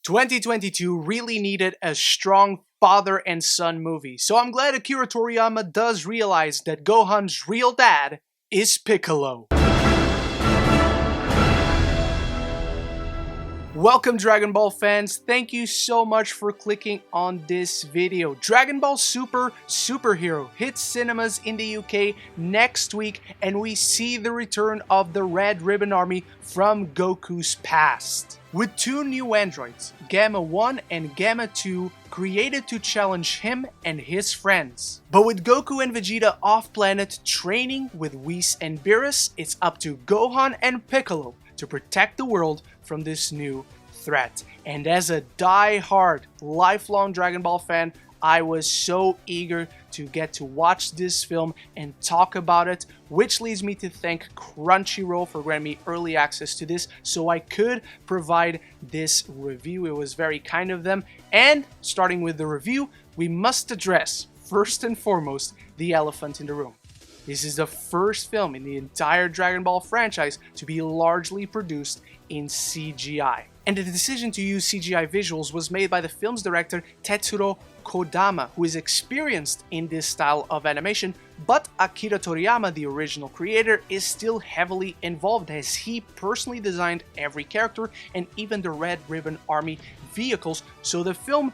2022 really needed a strong father and son movie, so I'm glad Akira Toriyama does realize that Gohan's real dad is Piccolo. Welcome Dragon Ball fans, thank you so much for clicking on this video. Dragon Ball Super Superhero hits cinemas in the UK next week, and we see the return of the Red Ribbon Army from Goku's past. With two new androids, Gamma 1 and Gamma 2, created to challenge him and his friends. But with Goku and Vegeta off-planet training with Whis and Beerus, it's up to Gohan and Piccolo to protect the world from this new threat. And as a die-hard, lifelong Dragon Ball fan, I was so eager to get to watch this film and talk about it, which leads me to thank Crunchyroll for granting me early access to this so I could provide this review. It was very kind of them. And starting with the review, we must address, first and foremost, the elephant in the room. This is the first film in the entire Dragon Ball franchise to be largely produced in CGI. And the decision to use CGI visuals was made by the film's director Tetsuro Kodama, who is experienced in this style of animation, but Akira Toriyama, the original creator, is still heavily involved as he personally designed every character and even the Red Ribbon Army vehicles, so the film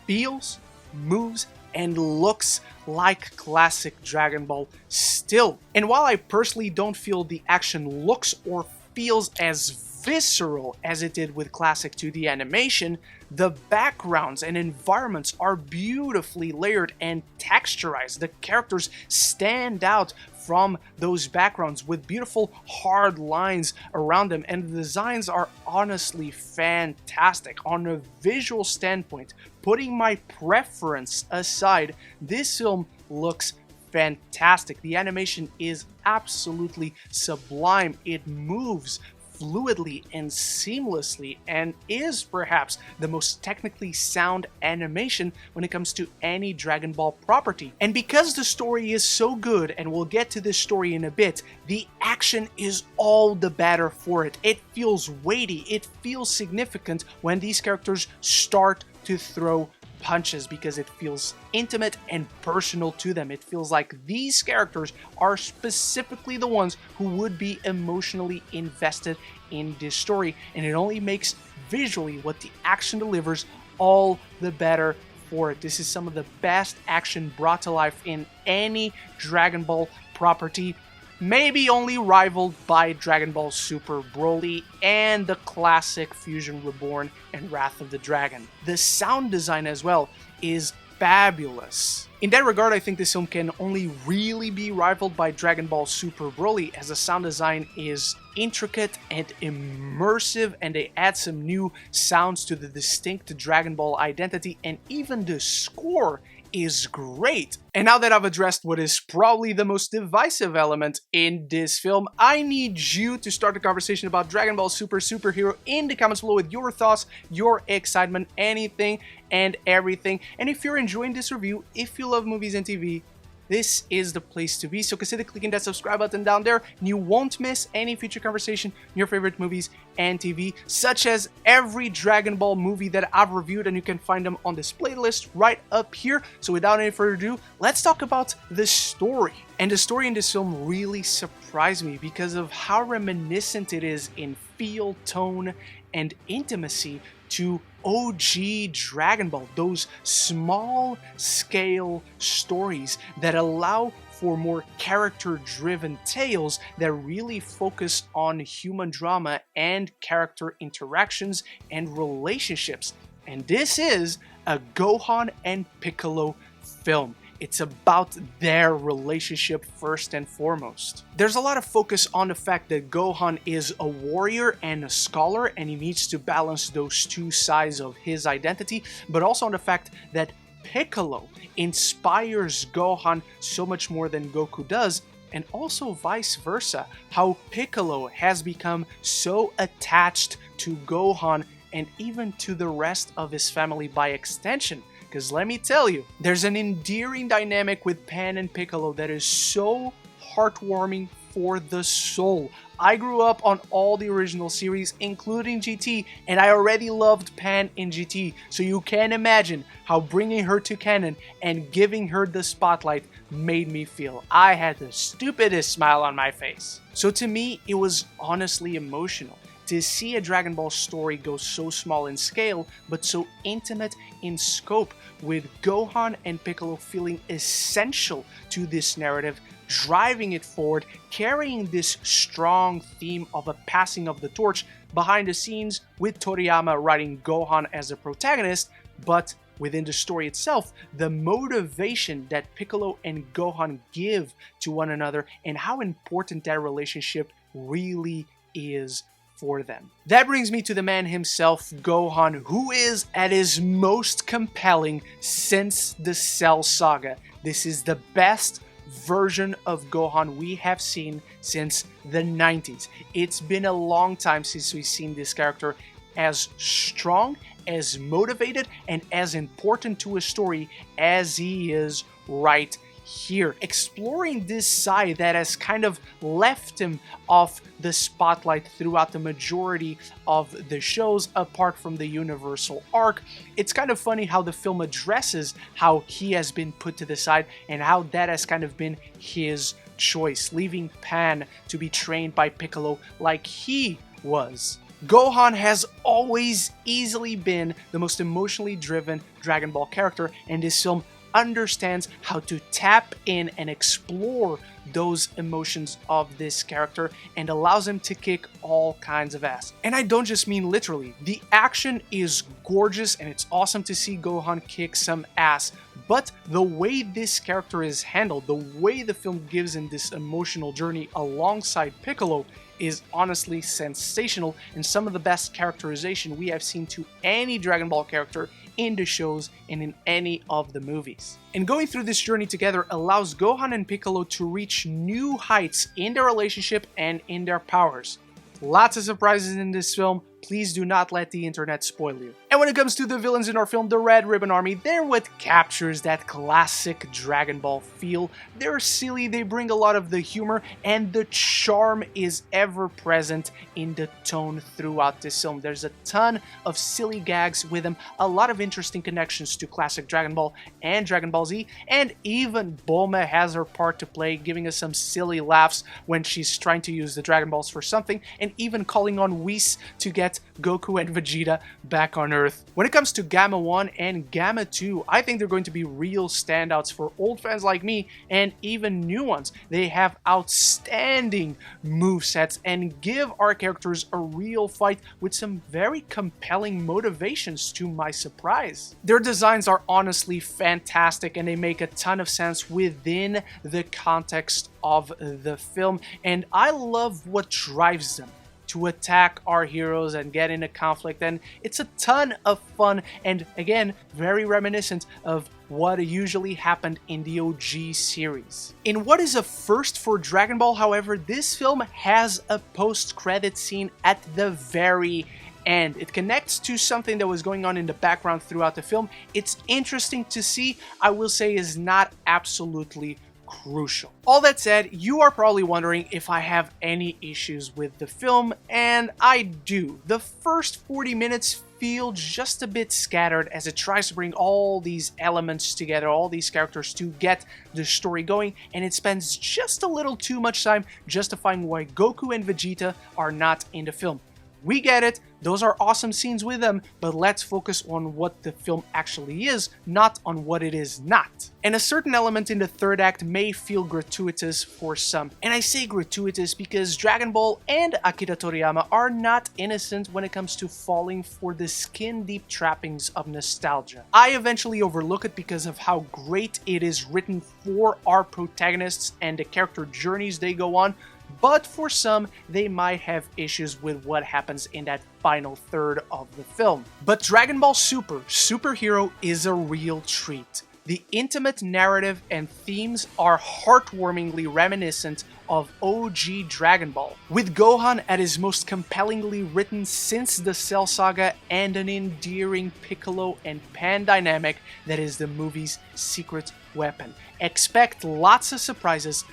feels, moves, and looks like classic Dragon Ball still. And while I personally don't feel the action looks or feels as visceral as it did with classic 2D animation, the backgrounds and environments are beautifully layered and texturized. The characters stand out from those backgrounds with beautiful hard lines around them, and the designs are honestly fantastic. On a visual standpoint, putting my preference aside, this film looks fantastic. The animation is absolutely sublime. It moves fluidly and seamlessly and is perhaps the most technically sound animation when it comes to any Dragon Ball property. And because the story is so good, and we'll get to this story in a bit, the action is all the better for it. It feels weighty, it feels significant when these characters start to throw punches because it feels intimate and personal to them. It feels like these characters are specifically the ones who would be emotionally invested in this story, and it only makes visually what the action delivers all the better for it. This is some of the best action brought to life in any Dragon Ball property, maybe only rivaled by Dragon Ball Super Broly and the classic Fusion Reborn and Wrath of the Dragon. The sound design as well is fabulous. In that regard, I think this film can only really be rivaled by Dragon Ball Super Broly, as the sound design is intricate and immersive, and they add some new sounds to the distinct Dragon Ball identity, and even the score is great. And now that I've addressed what is probably the most divisive element in this film, I need you to start a conversation about Dragon Ball Superhero in the comments below with your thoughts, your excitement, anything and everything. And if you're enjoying this review, if you love movies and TV, this is the place to be, so consider clicking that subscribe button down there and you won't miss any future conversation on your favorite movies and TV, such as every Dragon Ball movie that I've reviewed, and you can find them on this playlist right up here. So without any further ado, let's talk about the story. And the story in this film really surprised me because of how reminiscent it is in feel, tone, and intimacy to OG Dragon Ball, those small-scale stories that allow for more character-driven tales that really focus on human drama and character interactions and relationships. And this is a Gohan and Piccolo film. It's about their relationship first and foremost. There's a lot of focus on the fact that Gohan is a warrior and a scholar, and he needs to balance those two sides of his identity, but also on the fact that Piccolo inspires Gohan so much more than Goku does, and also vice versa, how Piccolo has become so attached to Gohan and even to the rest of his family by extension. Because let me tell you, there's an endearing dynamic with Pan and Piccolo that is so heartwarming, for the soul. I grew up on all the original series, including GT, and I already loved Pan in GT, so you can imagine how bringing her to canon and giving her the spotlight made me feel. I had the stupidest smile on my face. So to me, it was honestly emotional to see a Dragon Ball story go so small in scale, but so intimate in scope, with Gohan and Piccolo feeling essential to this narrative, driving it forward, carrying this strong theme of a passing of the torch behind the scenes, with Toriyama writing Gohan as a protagonist, but within the story itself, the motivation that Piccolo and Gohan give to one another and how important that relationship really is for them. That brings me to the man himself, Gohan, who is at his most compelling since the Cell Saga. This is the best version of Gohan we have seen since the 90s. It's been a long time since we've seen this character as strong, as motivated, and as important to a story as he is right here, exploring this side that has kind of left him off the spotlight throughout the majority of the shows, apart from the Universal arc. It's kind of funny how the film addresses how he has been put to the side and how that has kind of been his choice, leaving Pan to be trained by Piccolo like he was. Gohan has always easily been the most emotionally driven Dragon Ball character, and this film understands how to tap in and explore those emotions of this character and allows him to kick all kinds of ass. And I don't just mean literally. The action is gorgeous and it's awesome to see Gohan kick some ass, but the way this character is handled, the way the film gives him this emotional journey alongside Piccolo, is honestly sensational and some of the best characterization we have seen to any Dragon Ball character in the shows and in any of the movies. And going through this journey together allows Gohan and Piccolo to reach new heights in their relationship and in their powers. Lots of surprises in this film. Please do not let the internet spoil you. And when it comes to the villains in our film, the Red Ribbon Army, they're what captures that classic Dragon Ball feel. They're silly, they bring a lot of the humor, and the charm is ever present in the tone throughout this film. There's a ton of silly gags with them, a lot of interesting connections to classic Dragon Ball and Dragon Ball Z, and even Bulma has her part to play, giving us some silly laughs when she's trying to use the Dragon Balls for something, and even calling on Whis to get Goku and Vegeta back on Earth. When it comes to Gamma 1 and Gamma 2, I think they're going to be real standouts for old fans like me and even new ones. They have outstanding movesets and give our characters a real fight with some very compelling motivations to my surprise. Their designs are honestly fantastic and they make a ton of sense within the context of the film, and I love what drives them to attack our heroes and get in a conflict, and it's a ton of fun and again very reminiscent of what usually happened in the OG series. In what is a first for Dragon Ball, however, this film has a post-credit scene at the very end. It connects to something that was going on in the background throughout the film. It's interesting to see, I will say is not absolutely crucial. All that said, you are probably wondering if I have any issues with the film, and I do. The first 40 minutes feel just a bit scattered as it tries to bring all these elements together, all these characters to get the story going, and it spends just a little too much time justifying why Goku and Vegeta are not in the film. We get it, those are awesome scenes with them, but let's focus on what the film actually is, not on what it is not. And a certain element in the third act may feel gratuitous for some. And I say gratuitous because Dragon Ball and Akira Toriyama are not innocent when it comes to falling for the skin-deep trappings of nostalgia. I eventually overlook it because of how great it is written for our protagonists and the character journeys they go on, but for some, they might have issues with what happens in that final third of the film. But Dragon Ball Super, Superhero is a real treat. The intimate narrative and themes are heartwarmingly reminiscent of OG Dragon Ball, with Gohan at his most compellingly written since the Cell Saga and an endearing Piccolo and Pan dynamic that is the movie's secret weapon. Expect lots of surprises,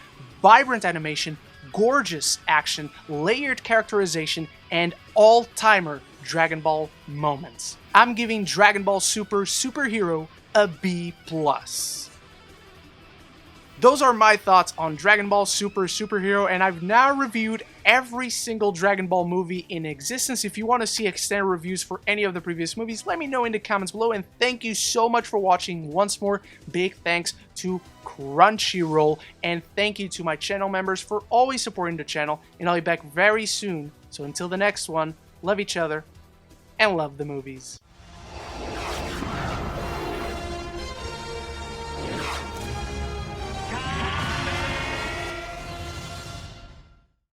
vibrant animation, gorgeous action, layered characterization, and all-timer Dragon Ball moments. I'm giving Dragon Ball Super Superhero a B+. Those are my thoughts on Dragon Ball Super Superhero, and I've now reviewed every single Dragon Ball movie in existence. If you want to see extended reviews for any of the previous movies, let me know in the comments below, and thank you so much for watching. Once more, big thanks to Crunchyroll, and thank you to my channel members for always supporting the channel, and I'll be back very soon. So until the next one, love each other, and love the movies.